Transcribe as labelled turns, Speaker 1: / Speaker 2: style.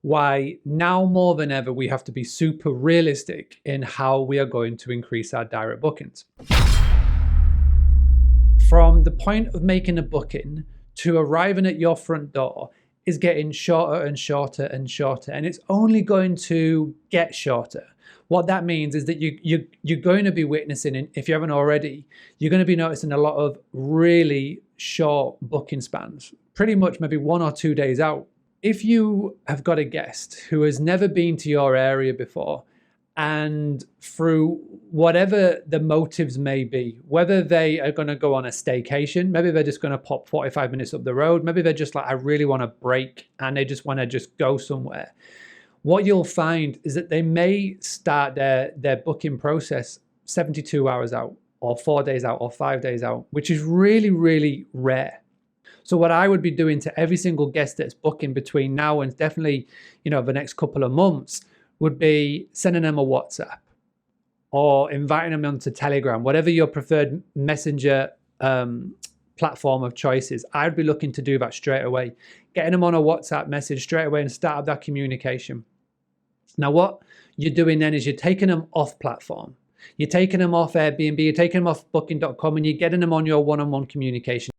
Speaker 1: why now more than ever we have to be super realistic in how we are going to increase our direct bookings. From the point of making a booking to arriving at your front door is getting shorter and shorter and shorter, and it's only going to get shorter. What that means is that you're going to be witnessing, if you haven't already, you're going to be noticing a lot of really short booking spans, pretty much maybe 1 or 2 days out. If you have got a guest who has never been to your area before, and through whatever the motives may be, whether they are going to go on a staycation, maybe they're just going to pop 45 minutes up the road, maybe they're just like, I really want a break and they just want to just go somewhere. What you'll find is that they may start their booking process 72 hours out, or 4 days out, or 5 days out, which is really, really rare. So what I would be doing to every single guest that's booking between now and definitely, the next couple of months, would be sending them a WhatsApp or inviting them onto Telegram, whatever your preferred messenger platform of choice is. I'd be looking to do that straight away, getting them on a WhatsApp message straight away and start up that communication. Now, what you're doing then is you're taking them off platform. You're taking them off Airbnb, you're taking them off booking.com, and you're getting them on your one-on-one communication.